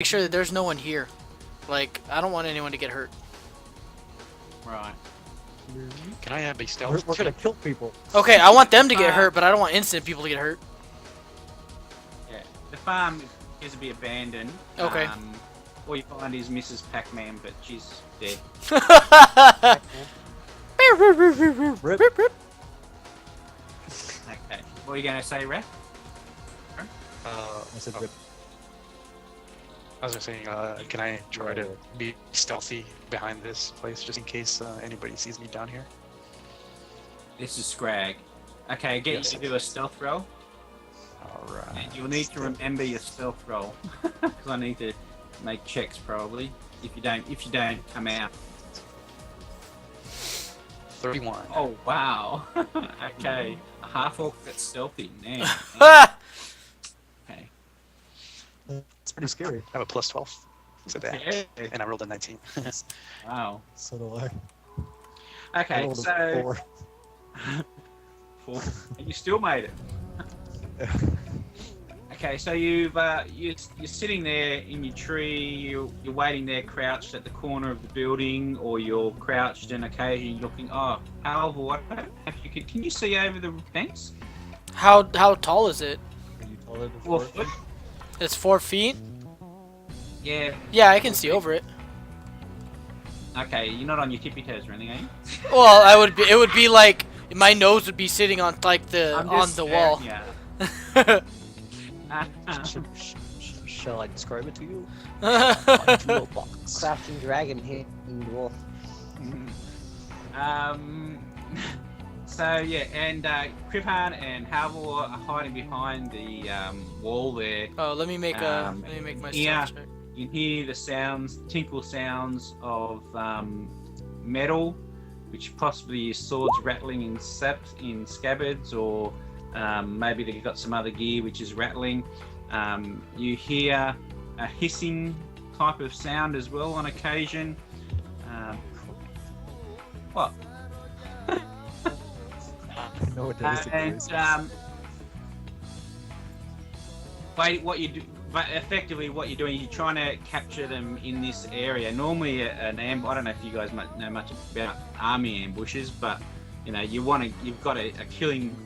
make sure that there's no one here. Like, I don't want anyone to get hurt. Right. Can I be stealth? We're gonna kill people. Okay, I want them to get hurt, but I don't want instant people to get hurt. Yeah. The farm appears to be abandoned. Okay. All you find is Mrs. Pac-Man, but she's dead. Rip. Okay. What are you going to say, Ref? I said rip. I was just saying, can I try to be stealthy behind this place just in case anybody sees me down here? This is Scrag. Okay, get Yes. you to do a stealth roll. Alright. And you'll need to remember your stealth roll. Because I need to make checks probably. If you don't come out. 31. Oh wow. Okay. A half orc that's stealthy. Man. Okay. It's pretty scary. I have a plus 12 to that. Yeah. And I rolled a 19. Wow. So do I. Okay, Rolled a so 4. and you still made it. Okay, so you're sitting there in your tree. You're waiting there, crouched at the corner of the building, or you're crouched and occasionally looking. Oh, however, what if you can you see over the fence? How tall is it? Are you taller than 4 4? foot. It's 4 feet? Yeah. Yeah, I can see over it. Okay, you're not on your tippy toes or anything, are you? Well, it would be like my nose would be sitting on like on the wall. Yeah. Shall I describe it to you? Box. Crouching dragon hitting dwarf. So yeah, and Krivhan and Halvor are hiding behind the wall there. Oh, let me make my yeah. stealth check. You can hear the tinkle sounds of metal, which possibly is swords rattling in scabbards, or maybe they've got some other gear which is rattling. You hear a hissing type of sound as well on occasion. What? I know what that is. And what you do, but effectively what you're doing is you're trying to capture them in this area. Normally an ambush, I don't know if you guys know much about army ambushes, but you know you've got a killing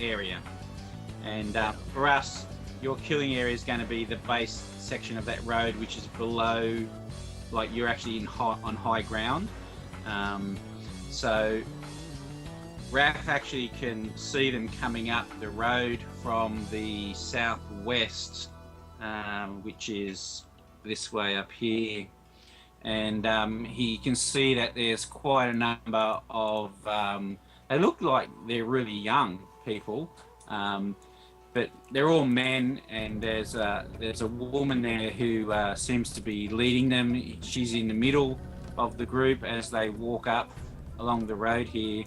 area, and for us your killing area is going to be the base section of that road, which is below, like you're actually on high ground. So Raph actually can see them coming up the road from the southwest, which is this way up here, and he can see that there's quite a number of they look like they're really young people, but they're all men, and there's a woman there who seems to be leading them. She's in the middle of the group as they walk up along the road here.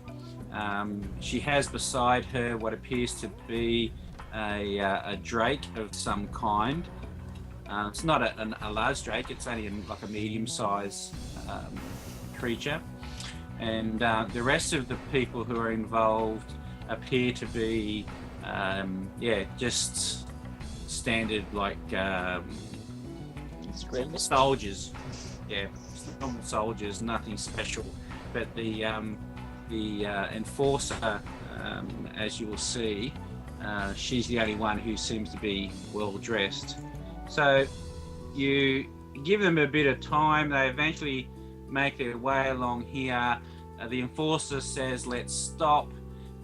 She has beside her what appears to be a drake of some kind. It's not a large drake, it's only like a medium-sized creature. And the rest of the people who are involved appear to be, just standard, like soldiers. Yeah, normal soldiers, nothing special. But the enforcer, as you will see, she's the only one who seems to be well dressed. So you give them a bit of time. They eventually make their way along here. The enforcer says, "Let's stop,"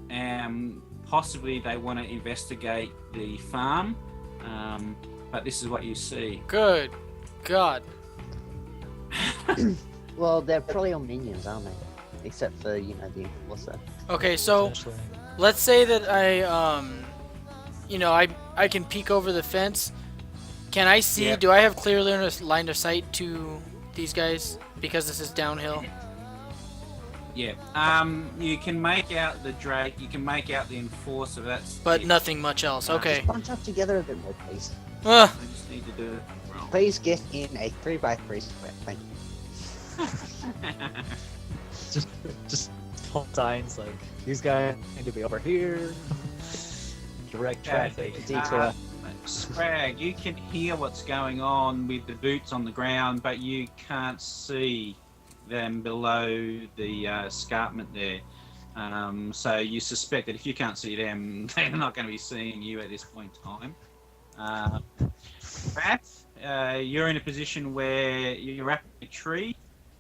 and possibly they want to investigate the farm. But this is what you see. Good God. Well, they're probably all minions, aren't they? Except for, the enforcer. Okay, so let's say that I can peek over the fence. Can I see? Yep. Do I have clear line of sight to these guys because this is downhill? Yeah. You can make out the drake. You can make out the enforcer. But it. nothing much else. Okay. Just bunch up together a bit more, please. Uh, I just need to do it. Please get in a 3x3 square. Thank you. just hold signs like these guys need to be over here. Direct traffic. Detour. Scrag, you can hear what's going on with the boots on the ground, but you can't see them below the escarpment there. So you suspect that if you can't see them, they're not going to be seeing you at this point in time. Rat, you're in a position where you're up a tree,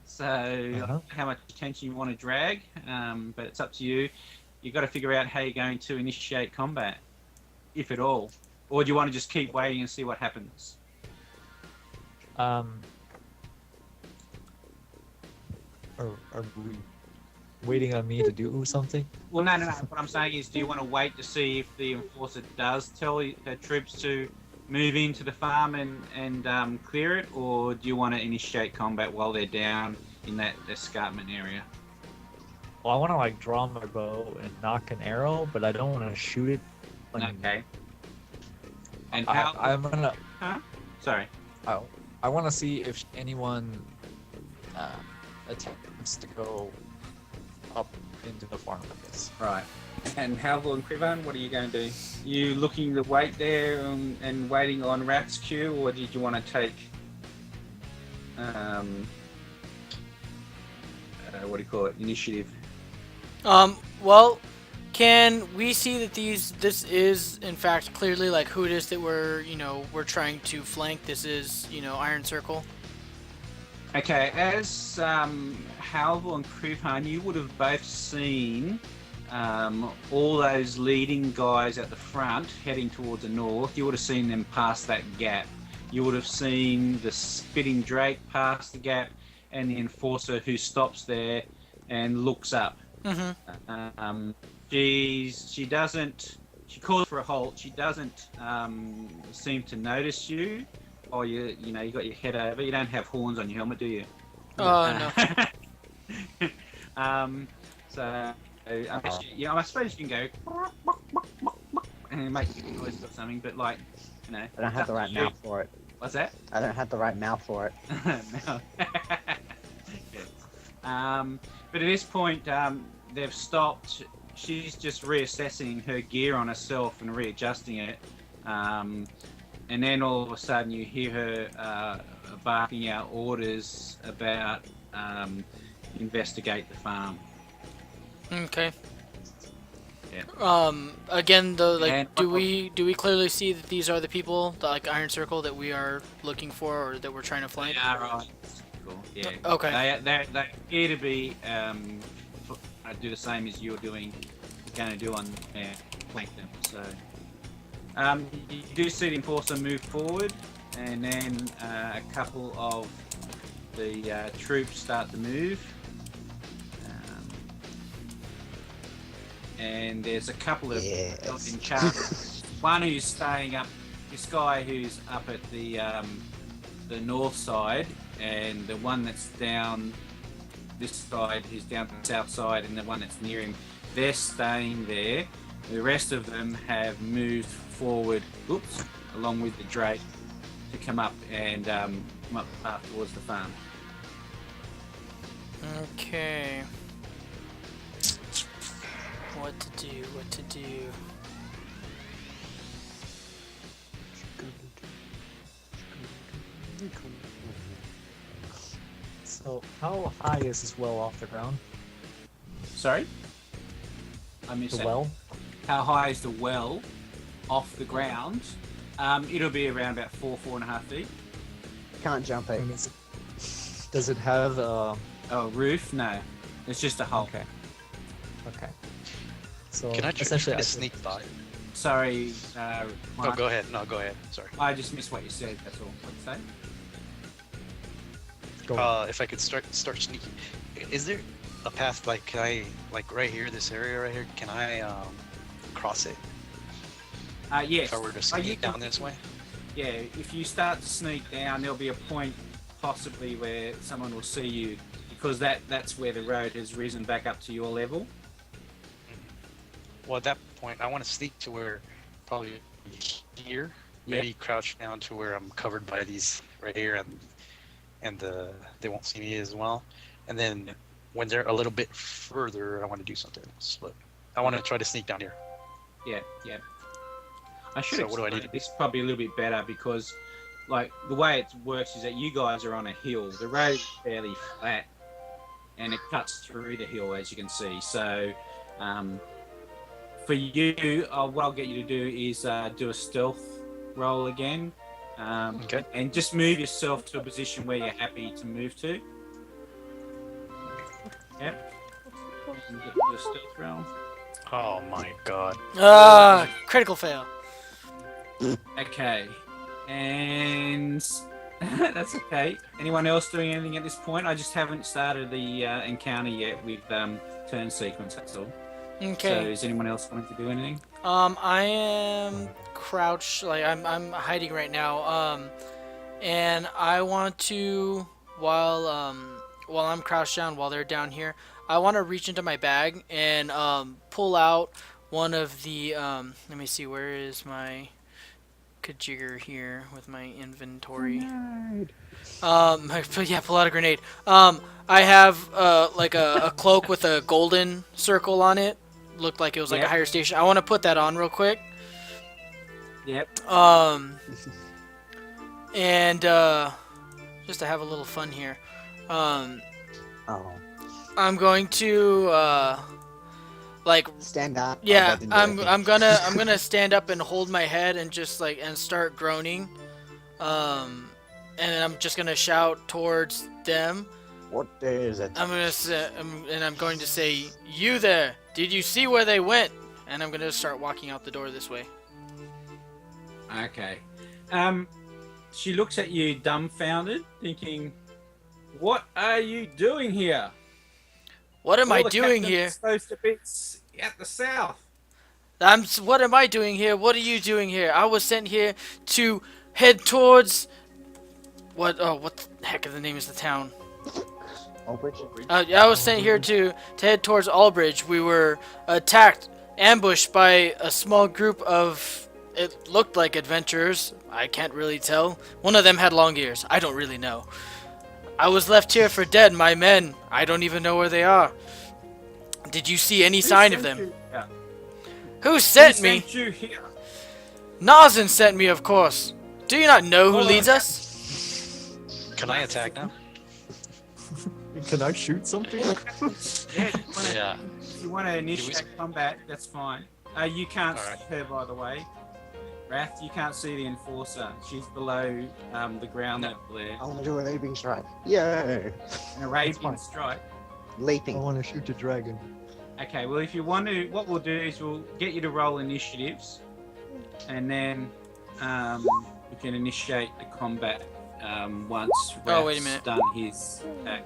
so I don't know how much attention you want to drag, but it's up to you. You've got to figure out how you're going to initiate combat, if at all. Or do you want to just keep waiting and see what happens? Are we waiting on me to do something? Well, no. What I'm saying is, do you want to wait to see if the enforcer does tell the troops to move into the farm and clear it, or do you want to initiate combat while they're down in that escarpment area? Well, I want to like draw my bow and knock an arrow, but I don't want to shoot it. Okay. And how? I'm gonna. Huh? Sorry. I want to see if anyone attempts to go up into the farm with this. Right. And Halvor and Krivan, what are you going to do? You looking to wait there and waiting on Rat's cue, or did you want to take what do you call it? Initiative. Well, can we see that this is in fact clearly like who it is that we're trying to flank? This is, Iron Circle. Okay, as Halvor and Krivan, you would have both seen all those leading guys at the front heading towards the north. You would have seen them pass that gap. You would have seen the spitting Drake pass the gap, and the enforcer who stops there and looks up. Mm-hmm. She calls for a halt. She doesn't seem to notice you. Oh, you got your head over. You don't have horns on your helmet, do you? No. So I suppose you can go and make noises or something, but I don't have the right mouth for it. What's that? I don't have the right mouth for it. No. But at this point, they've stopped. She's just reassessing her gear on herself and readjusting it. And then all of a sudden you hear her barking out orders about investigate the farm. Okay. Yeah. Again, though, And- do we clearly see that these are the people, the Iron Circle, that we are looking for or that we're trying to flank? Yeah, right. Cool. Yeah. Okay. They appear to be do the same as you're doing, going to do on flank them. So you do see the enforcer move forward, and then a couple of the troops start to move. And there's a couple of in charge. One who's staying up, this guy who's up at the north side, and the one that's down this side who's down the south side, and the one that's near him, they're staying there. The rest of them have moved forward, along with the Drake, to come up and come up the path towards the farm. Okay. What to do? So, how high is this well off the ground? Sorry? I missed The that. well? How high is the well off the ground? It'll be around about 4.5 feet. Can't jump it. Does it have Oh, roof? No. It's just a hole. Okay. So Can I try essentially to sneak by? Sorry, Oh, Mark. go ahead. No, go ahead. Sorry. I just missed what you said, that's all. What'd you say? go. If I could start sneaking, is there a path can I right here, this area right here? Can I cross it Yes. if I were to you sneak can- down this way? Yeah, if you start to sneak down, there'll be a point possibly where someone will see you, because that's where the road has risen back up to your level. Well, at that point, I want to sneak to where probably here, maybe crouch down to where I'm covered by these right here, and they won't see me as well. And then when they're a little bit further, I want to do something else. But I want to try to sneak down here. Yeah. I should So what do I explain need? this probably a little bit better because, like, the way it works is that you guys are on a hill. The road is fairly flat, and it cuts through the hill, as you can see. So, for you, what I'll get you to do is do a stealth roll again, Okay. and just move yourself to a position where you're happy to move to. Yep. And do a stealth roll. Oh my god. Critical fail. Okay, and that's okay. Anyone else doing anything at this point? I just haven't started the encounter yet with turn sequence. That's all. So, Okay. is anyone else wanting to do anything? I am crouched, like I'm hiding right now. And I want to, while I'm crouched down, while they're down here, I want to reach into my bag and pull out one of the. Let me see, where is my kajigger here with my inventory? Yeah, pull out a grenade. I have like a cloak with a golden circle on it. Looked like it was like a Yep. higher station. I want to put that on real quick. Yep. And just to have a little fun here, Oh, I'm going to like stand up. Oh, yeah, that didn't do I'm anything. I'm gonna stand up and hold my head and just like and start groaning, and then I'm just gonna shout towards them. What day is it? I'm gonna say, and I'm going to say, "You there? Did you see where they went?" And I'm gonna start walking out the door this way. Okay. She looks at you dumbfounded, thinking, "What are you doing here? What am All I the doing captains here? are supposed to be at the south." What am I doing here? What are you doing here? I was sent here to head towards what? Oh, what the heck of the name is the town? Albridge? I was sent here to head towards Albridge. We were attacked, ambushed by a small group of. It looked like adventurers. I can't really tell. One of them had long ears. I don't really know. I was left here for dead. My men. I don't even know where they are. Did you see any sign of them? Who sent me? Sent you here? Nazin sent me, of course. Do you not know who Hold leads on. us? Can I attack now? Can I shoot something? Yeah. Yeah. If you want to initiate combat, that's fine. You can't see her, by the way. Wrath, you can't see the enforcer. She's below the ground level there. I want to do a leaping strike. Yay! And a raging strike. Leaping. I want to shoot the dragon. Okay, well, if you want to, what we'll do is we'll get you to roll initiatives, and then we can initiate the combat once Oh, wait a Wrath's minute. done his attack.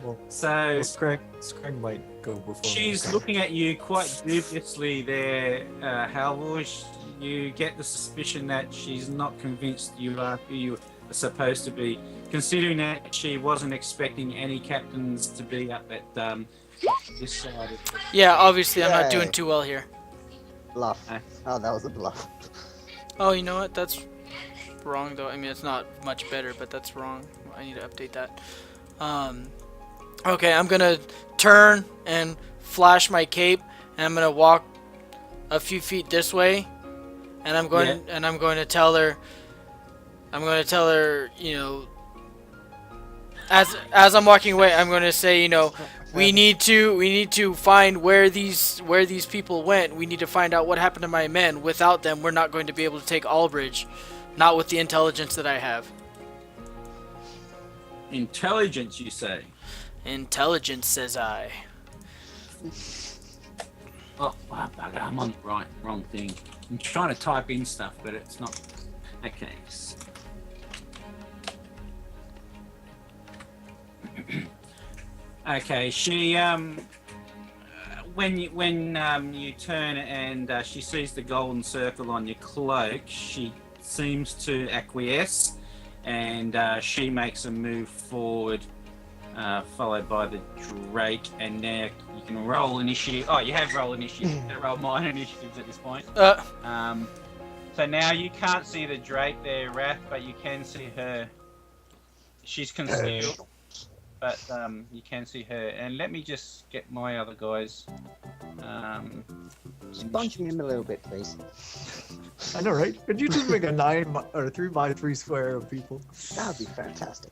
Well, So Scrag might go before. she's looking at you quite dubiously there, Halvor. You get the suspicion that she's not convinced you are who you are supposed to be, considering that she wasn't expecting any captains to be up at this side of the... Yeah, obviously I'm not Yay. doing too well here. Bluff. Ah. Oh, that was a bluff. Oh, you know what? That's wrong though. I mean, it's not much better, but that's wrong. I need to update that. Okay, I'm gonna turn and flash my cape, and I'm gonna walk a few feet this way, and I'm going to tell her. I'm going to tell her, you know, as I'm walking away, I'm going to say, you know, we need to find where these people went. We need to find out what happened to my men. Without them, we're not going to be able to take Albridge. Not with the intelligence that I have. Intelligence, you say? Intelligence, says I. Oh, wow, bugger, I'm on the wrong thing. I'm trying to type in stuff, but it's not. Okay. Okay, she when you turn and she sees the golden circle on your cloak, she seems to acquiesce, and she makes a move forward, followed by the Drake, and now you can roll initiative. Oh, you have roll initiative. You can roll minor initiatives at this point. So now you can't see the Drake there, Wrath, but you can see her. She's concealed, but you can see her. And let me just get my other guys. Sponge him a little bit, please. I know, right? Could you just make a 3x3 square of people? That would be fantastic.